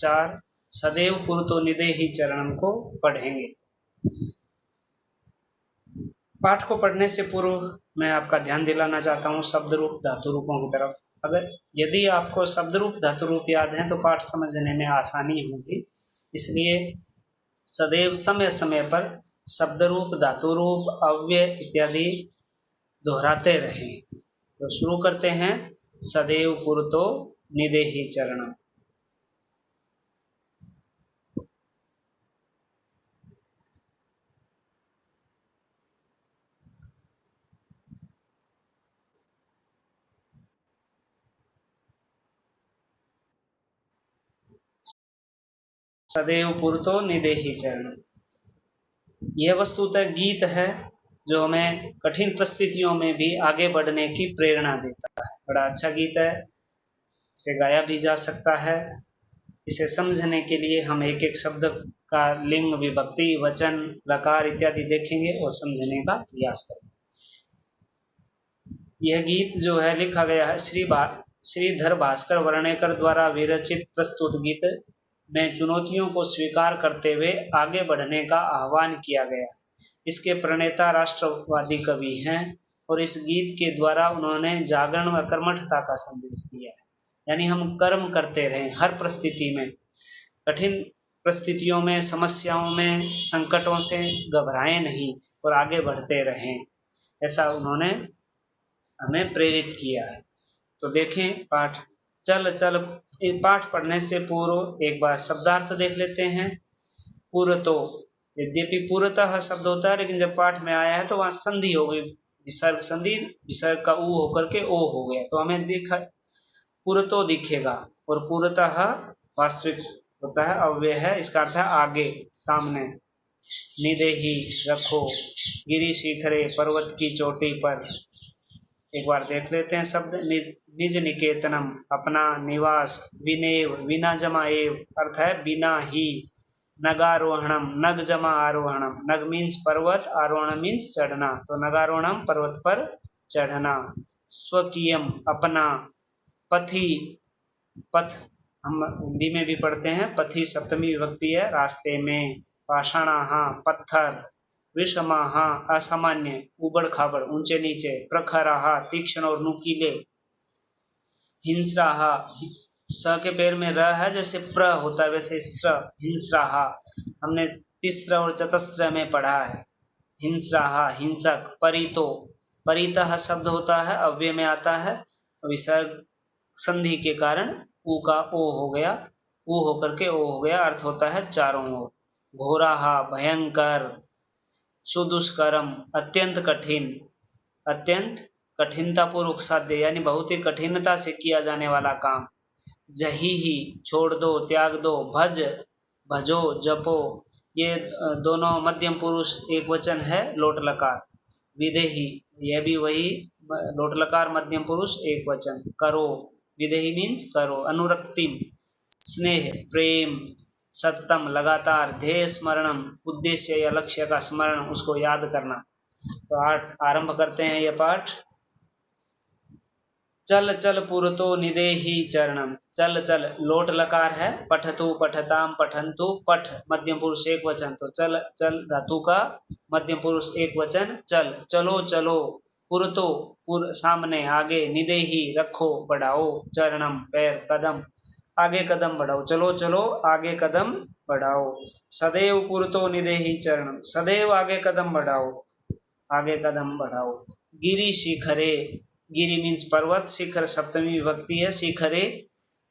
4 सदैव पुरतो निदेहि चरणम को पढ़ेंगे। पाठ को पढ़ने से पूर्व मैं आपका ध्यान दिलाना चाहता हूँ शब्द रूप धातु रूपों की तरफ। अगर यदि आपको शब्द रूप धातु रूप याद है तो पाठ समझने में आसानी होगी, इसलिए सदैव समय समय पर शब्द रूप धातु रूप अव्यय इत्यादि दोहराते रहें। तो शुरू करते हैं। सदैव पुरतो निदेहि चरणम। सदैव पुरतो निदेहि चरणम, यह वस्तुतः गीत है जो हमें कठिन परिस्थितियों में भी आगे बढ़ने की प्रेरणा देता है। बड़ा अच्छा गीत है, इसे गाया भी जा सकता है। इसे समझने के लिए हम एक एक शब्द का लिंग, विभक्ति, वचन, लकार इत्यादि देखेंगे और समझने का प्रयास करेंगे। यह गीत जो है लिखा गया है श्रीधर भास्कर वर्णेकर द्वारा विरचित प्रस्तुत गीत में चुनौतियों को स्वीकार करते हुए आगे बढ़ने का आह्वान किया गया है। इसके प्रणेता राष्ट्रवादी कवि हैं और इस गीत के द्वारा उन्होंने जागरण व कर्मठता का संदेश दिया है। यानी हम कर्म करते रहें, हर परिस्थिति में, कठिन परिस्थितियों में, समस्याओं में, संकटों से घबराएं नहीं और आगे बढ़ते रहें, ऐसा उन्होंने हमें प्रेरित किया है। तो देखें पाठ। चल चल, पाठ पढ़ने से पूर्व एक बार शब्दार्थ देख लेते हैं। पुरतो, यद्यपि पूर्वतः शब्द होता है लेकिन जब पाठ में आया है तो वहां संधि हो गई, विसर्ग संधि, विसर्ग का ऊ होकर के ओ हो गया, तो हमें दिखा पुरतो दिखेगा। और पूर्वतः वास्तविक होता है, अव्यय है, इसका अर्थ है आगे, सामने। निदेहि रखो, गिरि शिखरे पर्वत की चोटी पर। एक बार देख लेते हैं शब्द। निज निकेतनम अपना निवास, विनेव विना जमा एव अर्थ है बिना ही, नगारोहणम नग जमा आरोहणम, नग मीन्स पर्वत, आरोहण मीन्स चढ़ना, तो नगारोहणम पर्वत पर चढ़ना। स्वकीयम अपना, पथी पथ हम हिंदी में भी पढ़ते हैं, पथी सप्तमी विभक्ति है, रास्ते में। पाषाणाहा पत्थर, विषमाहा असामान्य, उबड़ खाबड़, ऊंचे नीचे। प्रखराहा तीक्ष्ण और नुकीले। हिंस्राहा, स के पैर में र है, जैसे प्र होता है वैसे स्र, हिंस्राहा हमने तिस्र और चतस्र में पढ़ा है। हिंस्राहा हिंसक। परितो, परितः शब्द होता है, अव्यय में आता है, विसर्ग संधि के कारण ऊ का ओ हो गया, ऊ होकर के ओ हो गया, अर्थ होता है चारों ओर। घोराहा भयंकर। सुदुष्करम अत्यंत कठिन, अत्यंत कठिनता पूर्वक साध्य, यानी बहुत ही कठिनता से किया जाने वाला काम। जही ही छोड़ दो, त्याग दो। भज भजो जपो, ये दोनों मध्यम पुरुष एक वचन है, लोट लकार। विदेही, यह भी वही लोट लकार मध्यम पुरुष एक वचन। करो, विदेही मीन्स करो। अनुरक्तिम स्नेह, प्रेम। सत्तम लगातार। ध्येय स्मरणम उद्देश्य या लक्ष्य का स्मरण, उसको याद करना। तो आरंभ करते हैं यह पाठ। चल चल पुरतो निदेहि चरणम। चल चल लोट लकार है, पठतु पठताम पठंतु, पठ मध्यम पुरुष एक वचन, तो चल चल धातु का मध्यम पुरुष एक वचन। चल चलो चलो, पुरतो सामने आगे, निदेहि रखो बढ़ाओ, चरणम पैर कदम, आगे कदम बढ़ाओ, चलो चलो आगे कदम बढ़ाओ। सदैव पुरतो निदेहि चरणम, सदैव आगे कदम बढ़ाओ, आगे कदम बढ़ाओ। गिरि शिखरे, गिरि मीन्स पर्वत, शिखर सप्तमी विभक्ति है, शिखरे,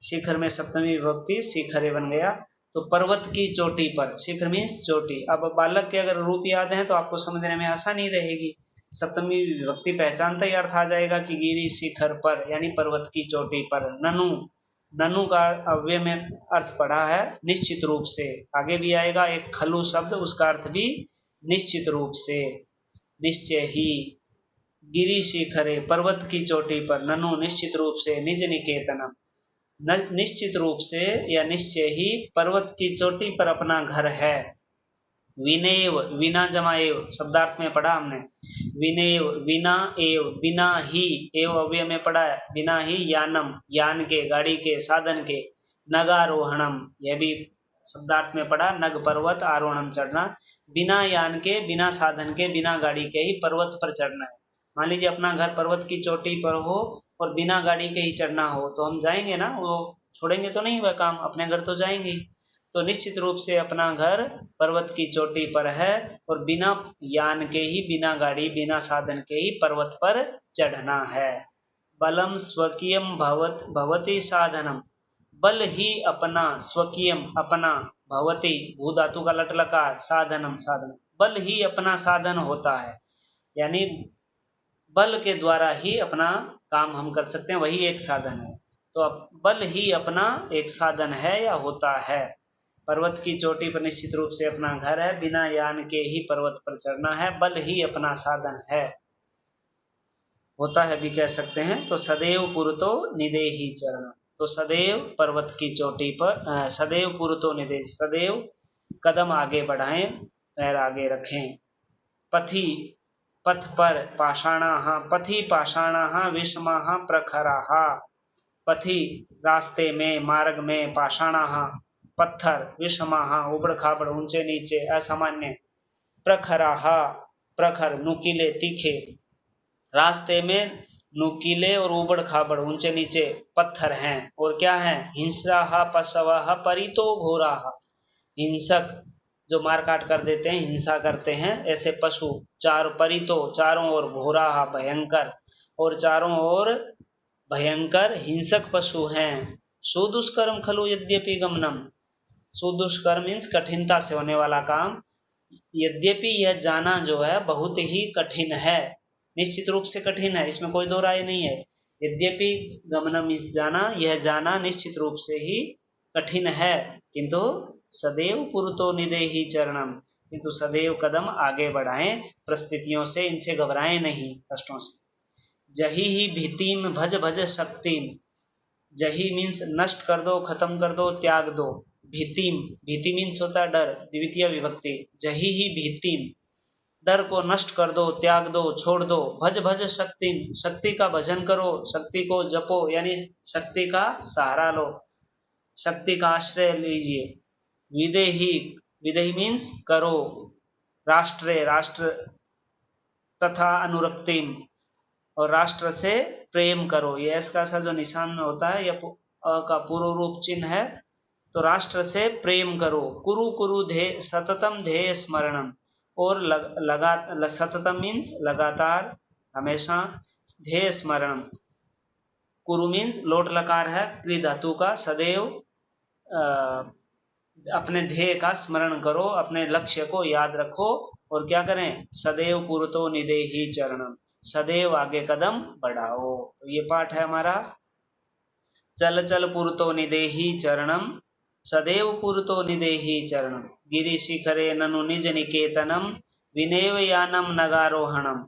शिखर में सप्तमी विभक्ति, शिखरे बन गया। तो पर्वत की चोटी पर, शिखर मीन्स चोटी। अब बालक के अगर रूप याद है तो आपको समझने में आसानी रहेगी। सप्तमी विभक्ति पहचानते ही अर्थ आ जाएगा कि गिरि शिखर पर, यानी पर्वत की चोटी पर। ननु, ननु का अव्यय में अर्थ पढ़ा है निश्चित रूप से, आगे भी आएगा एक खलु शब्द, उसका अर्थ भी निश्चित रूप से, निश्चय ही। गिरि शिखरे पर्वत की चोटी पर, ननु निश्चित रूप से, निज निकेतनम निश्चित रूप से या निश्चय ही पर्वत की चोटी पर अपना घर है। विनेव, विना जमा एव, शब्दार्थ में पढ़ा हमने। विनेव विना एव, बिना ही, एव अव्यय में पढ़ा है, बिना ही। यानम यान के, गाड़ी के, साधन के। नगारोहणम, यह भी शब्दार्थ में पढ़ा, नग पर्वत, आरोहणम चढ़ना, बिना यान के, बिना साधन के, बिना गाड़ी के ही पर्वत पर चढ़ना है। मान लीजिए अपना घर पर्वत की चोटी पर हो और बिना गाड़ी के ही चढ़ना हो तो हम जाएंगे ना, वो छोड़ेंगे तो नहीं, वह काम, अपने घर तो जाएंगे ही। तो निश्चित रूप से अपना घर पर्वत की चोटी पर है और बिना यान के ही, बिना गाड़ी, बिना साधन के ही पर्वत पर चढ़ना है। बलम स्वकीयम भवति साधनम, बल ही अपना, स्वकीयम अपना, भवति भू धातु का लट लकार, साधनम साधन, बल ही अपना साधन होता है, यानी बल के द्वारा ही अपना काम हम कर सकते हैं, वही एक साधन है। तो बल ही अपना एक साधन है या होता है। पर्वत की चोटी पर निश्चित रूप से अपना घर है, बिना यान के ही पर्वत पर चढ़ना है, बल ही अपना साधन है, होता है भी कह सकते हैं। तो सदैव पुरतो निदेहि चरण, तो सदैव पर्वत की चोटी पर, सदैव पुरतो निदेह, सदैव कदम आगे बढ़ाएं, पैर आगे रखें। पथि, पथ पर, पाषाणाः, पथि पाषाणाः विषमाः प्रखराः, पथि रास्ते में, मार्ग में, पाषाणाः पत्थर, विषमाः उबड़ खाबड़, ऊंचे नीचे, असामान्य, प्रखराः प्रखर नुकीले तीखे, रास्ते में नुकीले और उबड़ खाबड़, ऊंचे नीचे पत्थर हैं, और क्या है, हिंस्राः पशवः परितो घोराः, हिंसक जो मार काट कर देते हैं, हिंसा करते हैं, ऐसे पशु, चार परितो चारों ओर, घोरा भयंकर, और चारों ओर भयंकर हिंसक पशु हैं। सुदुष्कर्म खलु यद्यपि गमनम, सुदुष्कर्म मीन्स कठिनता से होने वाला काम, यद्यपि यह जाना जो है बहुत ही कठिन है, निश्चित रूप से कठिन है, इसमें कोई दो राय नहीं है। यद्यपि गमनम इस जाना, यह जाना निश्चित रूप से ही कठिन है, किंतु सदैव पुरतो निदेहि चरणम, किंतु सदैव कदम आगे बढ़ाएं परिस्थितियों से, इनसे घबराएं नहीं, कष्टों से। जही ही भीतिम भज भज शक्तिम, जही मीन्स नष्ट कर दो, खत्म कर दो, त्याग दो, भीतिम, भीति मीन्स होता है डर, द्वितीय विभक्ति, जही ही भीतिम, डर को नष्ट कर दो, त्याग दो, छोड़ दो, भज भज शक्ति, शक्ति का भजन करो, शक्ति को जपो, यानी शक्ति का सहारा लो, शक्ति का आश्रय लीजिए। विदेही, विदेही मीन्स करो, राष्ट्रे राष्ट्र, तथा अनुरक्तिम, और राष्ट्र से प्रेम करो, ये इसका सा जो निशान होता है, यह का पूर्व रूप चिन्ह है, तो राष्ट्र से प्रेम करो। कुरु कुरु धे सततम ध्येय स्मरणम, और लगा सततम मीन्स लगातार, हमेशा, ध्येय स्मरणम, कुरु मीन्स लोट लकार है क्री धातु का, सदैव अपने ध्येय का स्मरण करो, अपने लक्ष्य को याद रखो, और क्या करें, सदैव पुरतो निदेहि चरणम, सदैव आगे कदम बढ़ाओ। तो ये पाठ है हमारा, चल चल पुरतो निदेहि चरणम, सदैव पुरतो निदेहि चरणम, गिरि शिखरे ननु निज निकेतनम, विनेव यानम नगारोहणम,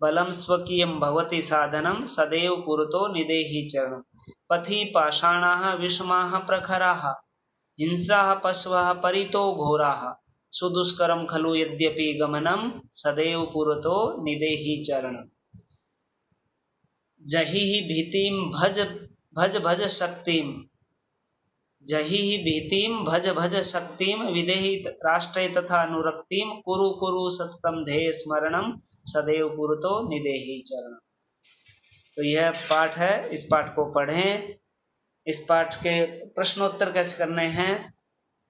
बलम स्वकीयम भवति साधनम, सदैव पुरतो निदेहि चरणम, पथि पाषाणाः विषमाः प्रखराः, हिंस्राः पशवः परितो घोराः, सुदुष्करम खलु यद्यपि गमनम, सदैव पुरतो निदेहि चरणम। जहि ही भीतिम भज भज भज शक्तिम, जहि ही भीतिम भज भज शक्तिम, विदेहि राष्ट्रे तथा अनुरक्तिम, कुरु कुरु सततम ध्येय स्मरणम, सदैव पुरतो निदेहि चरणम। तो यह पाठ है, इस पाठ को पढ़ें। इस पाठ के प्रश्नोत्तर कैसे करने हैं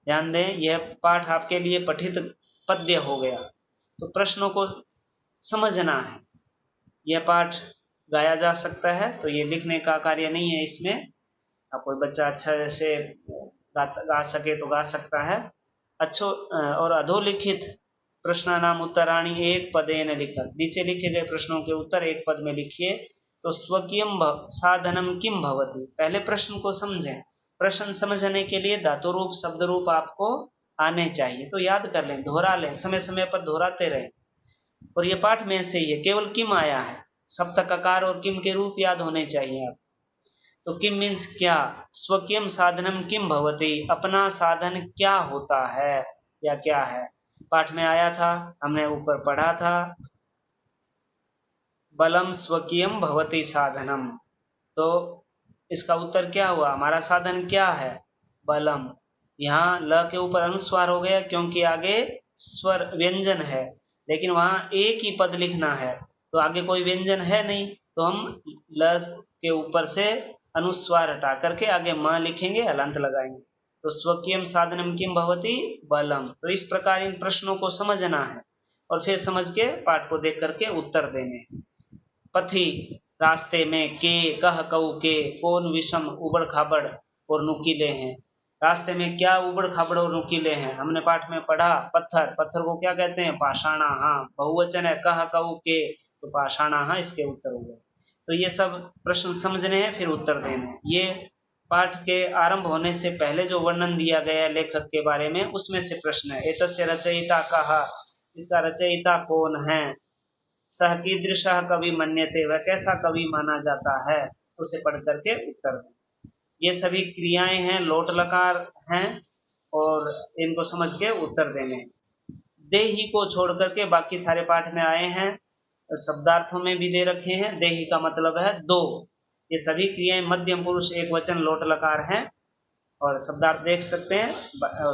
ध्यान दें, यह पाठ आपके लिए पठित पद्य हो गया, तो प्रश्नों को समझना है। यह पाठ गाया जा सकता है, तो ये लिखने का कार्य नहीं है इसमें, अब कोई बच्चा अच्छा से गा सके तो गा सकता है। अच्छो और अधोलिखित प्रश्नानाम उत्तराणि एक पदेन लिखत, नीचे लिखे गए प्रश्नों के उत्तर एक पद में लिखिए। तो स्वकीयम साधनम किम भवति, पहले प्रश्न को समझें, प्रश्न समझने के लिए धातु रूप शब्द रूप आपको आने चाहिए, तो याद कर लें, दोहरा लें, समय समय पर दोहराते रहें। और ये पाठ में से ही है, केवल किम आया है, सप्तक आकार और किम के रूप याद होने चाहिए आप। तो किम मीन्स क्या, स्वकीयम साधनम किम भवति, अपना साधन क्या होता है या क्या है, पाठ में आया था, हमने ऊपर पढ़ा था, बलम स्वकीयम भवति साधनम, तो इसका उत्तर क्या हुआ, हमारा साधन क्या है, बलम। यहाँ ल के ऊपर अनुस्वार हो गया क्योंकि आगे स्वर व्यंजन है, लेकिन वहां एक ही पद लिखना है तो आगे कोई व्यंजन है नहीं, तो हम ल के ऊपर से अनुस्वार हटा करके आगे म लिखेंगे, हलंत लगाएंगे। तो स्वकीयम साधनम किम भवति बलम। तो इस प्रकार इन प्रश्नों को समझना है और फिर समझ के पाठ को देख करके उत्तर देने हैं। पथी रास्ते में, के कह कऊ के, कौन विषम उबड़ खाबड़ और नुकीले हैं। रास्ते में क्या उबड़ खाबड़ और नुकीले हैं, हमने पाठ में पढ़ा। पत्थर, पत्थर को क्या कहते हैं, पाषाणा। हाँ, बहुवचन है, कह कऊ के, तो पाषाणा, हाँ, इसके उत्तर हो गए। तो ये सब प्रश्न समझने हैं, फिर उत्तर देने हैं। ये पाठ के आरंभ होने से पहले जो वर्णन दिया गया है लेखक के बारे में, उसमें से प्रश्न है। एतस्य रचयिता कः, इसका रचयिता कौन है। सह कीदृशः कवि मन्यते, वह कैसा कवि माना जाता है, उसे पढ़ करके उत्तर दें। ये सभी क्रियाएं हैं, लोट लकार हैं, और इनको समझ के उत्तर देने हैं। देही को छोड़ करके बाकी सारे पाठ में आए हैं, शब्दार्थों में भी दे रखे हैं। देही का मतलब है दो। ये सभी क्रियाएं मध्यम पुरुष एक वचन लोट लकार हैं, और शब्दार्थ देख सकते हैं।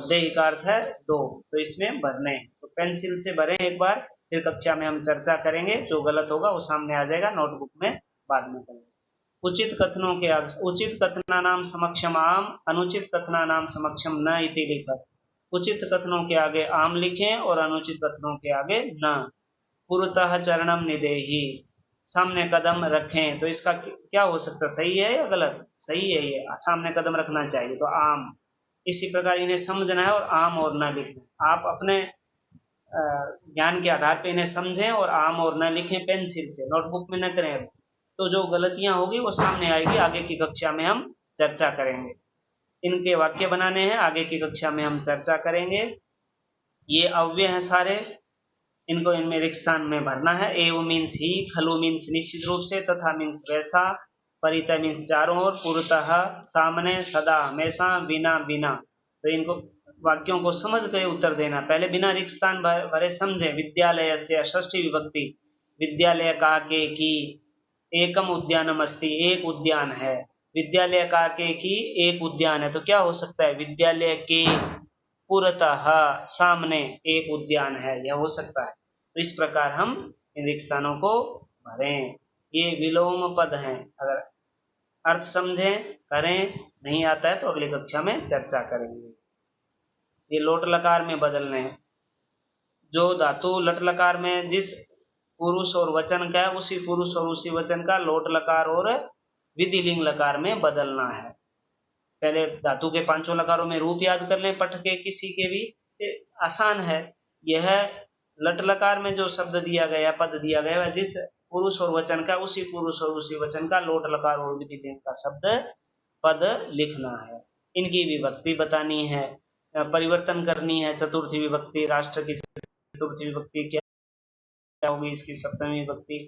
देही का अर्थ है दो, तो इसमें भरने हैं। तो पेंसिल से भरें एक बार, फिर कक्षा में हम चर्चा करेंगे। जो गलत होगा वो सामने आ जाएगा, नोटबुक में बाद में करेंगे। उचित कथनों के आगे, उचित कथनानाम समक्षम आम, अनुचित कथनानाम समक्षम न इति लिखत। उचित कथनों के आगे आम लिखें और अनुचित कथनों के आगे न। पुरतः चरणम निदेही, सामने कदम रखें। तो इसका क्या हो सकता है, सही है या गलत? सही है, ये सामने कदम रखना चाहिए, तो आम। इसी प्रकार इन्हें समझना है और आम और न लिखना। आप अपने ज्ञान के आधार पर इन्हें समझें और आम और न लिखें पेंसिल से, नोटबुक में न करें। तो जो गलतियां होगी वो सामने आएगी, आगे की कक्षा में हम चर्चा करेंगे। इनके वाक्य बनाने हैं, आगे की कक्षा में हम चर्चा करेंगे। ये अव्यय हैं सारे, इनको इनमें रिक्त स्थान में भरना है। एव मीन्स ही, खलु मीन्स निश्चित रूप से, तथा मीन्स वैसा, परितः मीन्स चारों ओर, पुरतः सामने, सदा हमेशा, बिना बिना। तो इनको वाक्यों को समझ कर उत्तर देना। पहले बिना रिक्त स्थान भरे समझे। विद्यालय से षष्ठी विभक्ति, विद्यालय का के की, एकम उद्यानम अस्ति, एक उद्यान है। विद्यालय का के की एक उद्यान है, तो क्या हो सकता है, विद्यालय के पुरतः सामने एक उद्यान है, यह हो सकता है। तो इस प्रकार हम इन रिक्त स्थानों को भरें। ये विलोम पद हैं, अगर अर्थ समझें करें, नहीं आता है तो अगली कक्षा में चर्चा करेंगे। ये लोट लकार में बदलने हैं। जो धातु लट लकार में जिस पुरुष और वचन का है, उसी पुरुष और उसी वचन का लोट लकार और विधिलिंग लकार में बदलना है। पहले धातु के पांचों लकारों में रूप याद कर लें, पठ के किसी के भी, आसान है। यह लट लकार में जो शब्द दिया गया, पद दिया गया, जिस पुरुष और वचन का, उसी पुरुष और उसी वचन का लोट लकार और विधिलिंग का शब्द पद लिखना है। इनकी विभक्ति बतानी है, परिवर्तन करनी है। चतुर्थी विभक्ति, राष्ट्र की चतुर्थी विभक्ति क्या होगी, इसकी सप्तमी विभक्ति।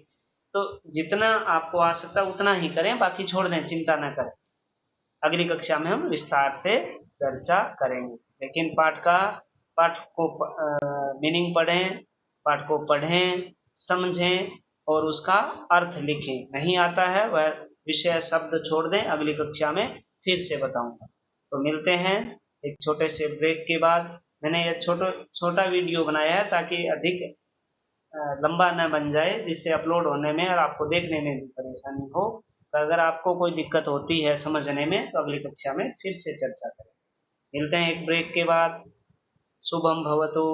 तो जितना आपको आ सकता है उतना ही करें, बाकी छोड़ दें, चिंता न करें। अगली कक्षा में हम विस्तार से चर्चा करेंगे। लेकिन पाठ को मीनिंग पढ़ें, पाठ को पढ़ें, समझें और उसका अर्थ लिखें। नहीं आता है वह विषय शब्द छोड़ दें, अगली कक्षा में फिर से बताऊंगा। तो मिलते हैं एक छोटे से ब्रेक के बाद। मैंने यह छोटा वीडियो बनाया है ताकि अधिक लंबा न बन जाए, जिससे अपलोड होने में और आपको देखने में भी परेशानी हो। तो अगर आपको कोई दिक्कत होती है समझने में, तो अगली कक्षा में फिर से चर्चा करें। मिलते हैं एक ब्रेक के बाद। शुभम भवतु।